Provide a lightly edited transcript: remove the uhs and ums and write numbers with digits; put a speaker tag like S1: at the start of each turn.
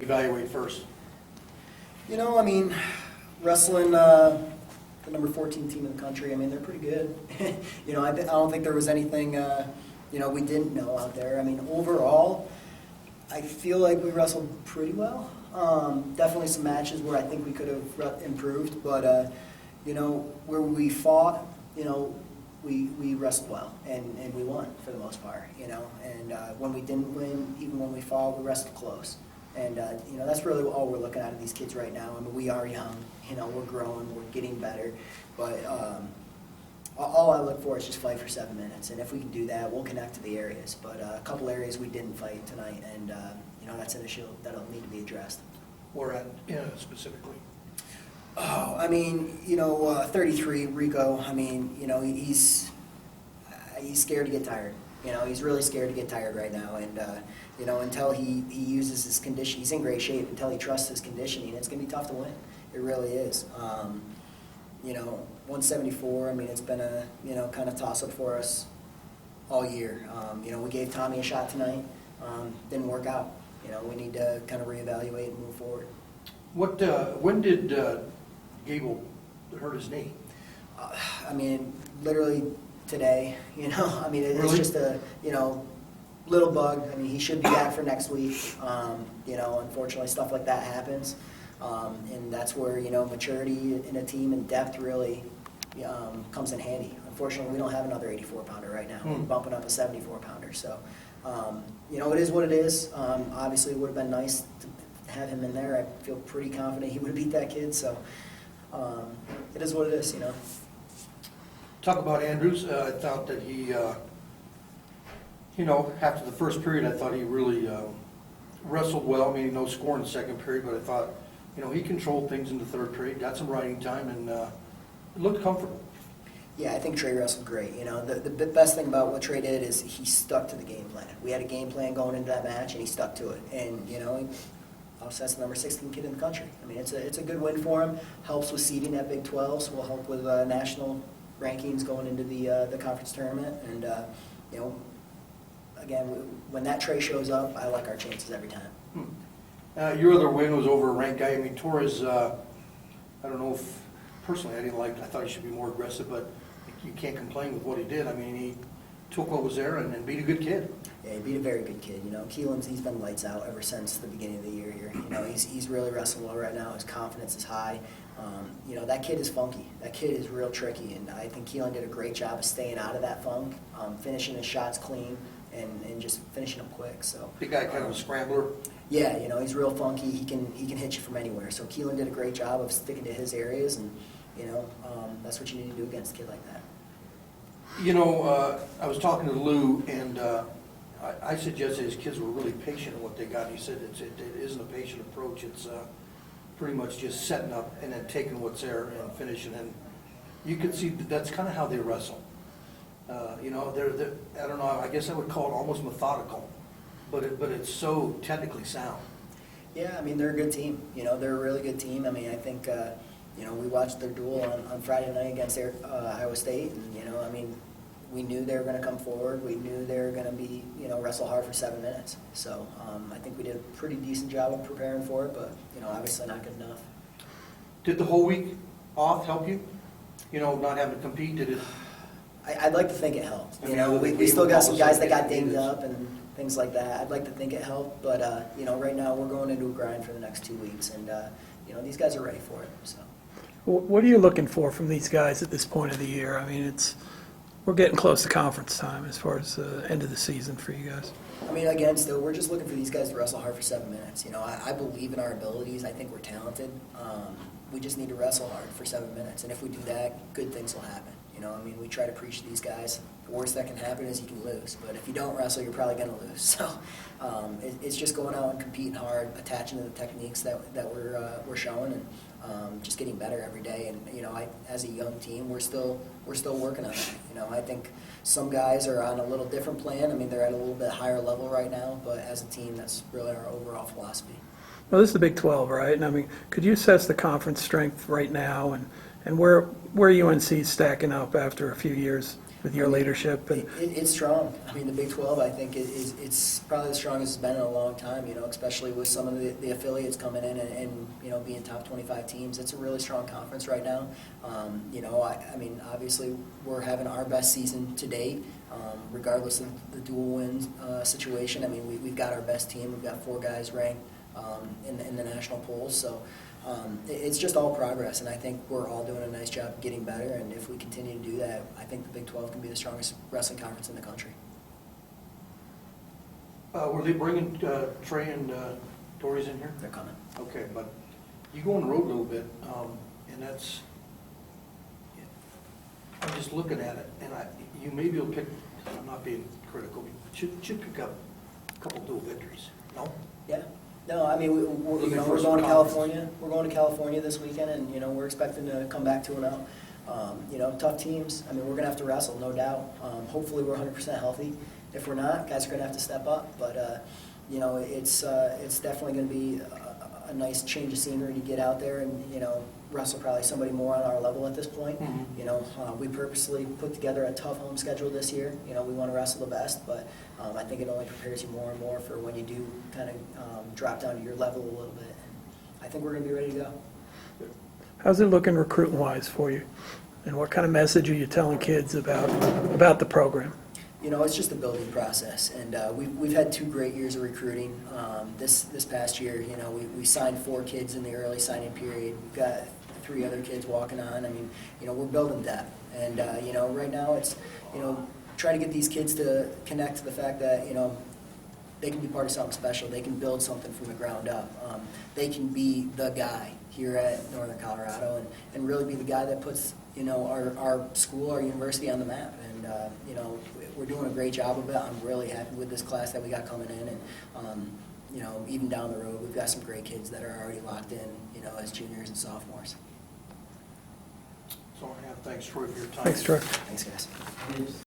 S1: Evaluate first.
S2: You know, I mean, wrestling the number 14 team in the country, I mean, they're pretty good. You know, I don't think there was anything, you know, we didn't know out there. I mean, overall, I feel like we wrestled pretty well. Definitely some matches where I think we could have improved, but, you know, where we fought, you know, we wrestled well, and we won for the most part, you know. And when we didn't win, even when we fought, we wrestled close. And, you know, that's really all we're looking at in these kids right now. I mean, we are young, you know, we're growing, we're getting better. But all I look for is just fight for 7 minutes. And if we can do that, we'll connect to the areas. But a couple areas we didn't fight tonight, and, you know, that's an issue that'll need to be addressed.
S1: Where at, specifically?
S2: Oh, I mean, you know, 33, Rico, I mean, you know, he's scared to get tired. You know, he's really scared to get tired right now, and you know, until he uses his condition, he's in great shape. Until he trusts his conditioning, it's going to be tough to win. It really is. You know, 174. I mean, it's been a kind of toss up for us all year. You know, we gave Tommy a shot tonight. Didn't work out. You know, we need to kind of reevaluate and move forward.
S1: What? When did Gable hurt his knee?
S2: I mean, literally today. You know, I mean, it's
S1: really?
S2: just a little bug. I mean, he should be back for next week. You know, unfortunately, stuff like that happens, and that's where maturity in a team and depth really comes in handy. Unfortunately, we don't have another 84-pounder right now. We're bumping up a 74-pounder. So, you know, it is what it is. Obviously, it would have been nice to have him in there. I feel pretty confident he would have beat that kid. So, it is what it is. You know.
S1: Talk about Andrews. I thought that he. You know, after the first period, I thought he really wrestled well. I mean, no score in the second period, but I thought, you know, he controlled things in the third period, got some riding time, and it looked comfortable.
S2: Yeah, I think Trey wrestled great. You know, the best thing about what Trey did is he stuck to the game plan. We had a game plan going into that match, and he stuck to it. And, you know, that's the number 16 kid in the country. I mean, it's a good win for him. Helps with seeding at Big 12, so will help with national rankings going into the conference tournament. And, you know, again, when that Trey shows up, I like our chances every time.
S1: Your other win was over a ranked guy. I mean, Torres, I don't know if, personally, I thought he should be more aggressive, but you can't complain with what he did. I mean, he took what was there and beat a good kid.
S2: Yeah, he beat a very good kid. You know, Keelan's, he's been lights out ever since the beginning of the year here. You know, he's really wrestling well right now. His confidence is high. You know, that kid is funky. That kid is real tricky, and I think Keelan did a great job of staying out of that funk, finishing his shots clean, and just finishing them quick. So
S1: Big guy, kind of a scrambler.
S2: Yeah, you know, he's real funky. He can hit you from anywhere. So Keelan did a great job of sticking to his areas, and you know, that's what you need to do against a kid like that.
S1: You know, I was talking to Lou, and I suggested his kids were really patient in what they got. He said it isn't a patient approach. It's pretty much just setting up and then taking what's there and finishing. And you can see that's kind of how they wrestle. You know, they're I don't know. I guess I would call it almost methodical, but it's so technically sound.
S2: Yeah, I mean, they're a good team. You know, they're a really good team. I mean, I think you know, we watched their duel on Friday night against Iowa State, and you know, I mean, we knew they were going to come forward. We knew they were going to be, you know, wrestle hard for 7 minutes. So I think we did a pretty decent job of preparing for it, but you know, obviously not good enough.
S1: Did the whole week off help you? You know, not having to compete, did it?
S2: I'd like to think it helped. You know, we still got some guys that got dinged up and things like that. I'd like to think it helped, but you know, right now we're going into a grind for the next 2 weeks, and you know, these guys are ready for it. So.
S3: What are you looking for from these guys at this point of the year? I mean, we're getting close to conference time as far as the end of the season for you guys.
S2: I mean, again, still, we're just looking for these guys to wrestle hard for 7 minutes. You know, I believe in our abilities. I think we're talented. We just need to wrestle hard for 7 minutes, and if we do that, good things will happen. You know, I mean, we try to preach to these guys. The worst that can happen is you can lose, but if you don't wrestle, you're probably going to lose. So it's just going out and competing hard, attaching to the techniques that we're showing, and just getting better every day. And you know, as a young team, we're still working on that. You know, I think some guys are on a little different plan. I mean, they're at a little bit higher level right now, but as a team, that's really our overall philosophy.
S3: Well, this is the Big 12, right? And I mean, could you assess the conference strength right now and where UNC is stacking up after a few years with your leadership and.
S2: It's strong. I mean, the Big 12, I think, it's probably the strongest it's been in a long time, especially with some of the affiliates coming in and being top 25 teams. It's a really strong conference right now. I mean, obviously, we're having our best season to date, regardless of the dual win situation. I mean, we've got our best team. We've got 4 guys ranked in the national polls. So it's just all progress, and I think we're all doing a nice job of getting better, and if we continue to do that, I think the Big 12 can be the strongest wrestling conference in the country.
S1: Were they bringing Trey and Tori's in here?
S2: They're coming.
S1: Okay, but you go on the road a little bit, and that's, I'm just looking at it, and you may be able to pick, I'm not being critical, but should pick up a couple dual victories, no?
S2: Yeah. No, I mean, we're going to California. We're going to California this weekend, and we're expecting to come back 2-0. Tough teams. I mean, we're going to have to wrestle, no doubt. Hopefully, we're 100% healthy. If we're not, guys are going to have to step up. But it's definitely going to be a nice change of scenery to get out there and wrestle probably somebody more on our level at this point.
S1: Mm-hmm.
S2: We purposely put together a tough home schedule this year. We want to wrestle the best, but I think it only prepares you more and more for when you do kind of drop down to your level a little bit. I think we're going to be ready to go.
S3: How's it looking recruiting-wise for you? And what kind of message are you telling kids about the program?
S2: It's just a building process, and we've had 2 great years of recruiting. This past year, we signed 4 kids in the early signing period. We've got 3 other kids walking on. I mean, we're building depth, and right now it's trying to get these kids to connect to the fact that they can be part of something special. They can build something from the ground up. They can be the guy here at Northern Colorado and really be the guy that puts our school, our university on the map. And we're doing a great job of it. I'm really happy with this class that we got coming in, and even down the road, we've got some great kids that are already locked in, as juniors and sophomores.
S1: So I have, thanks Troy for your time.
S3: Thanks, Troy.
S2: Thanks, guys.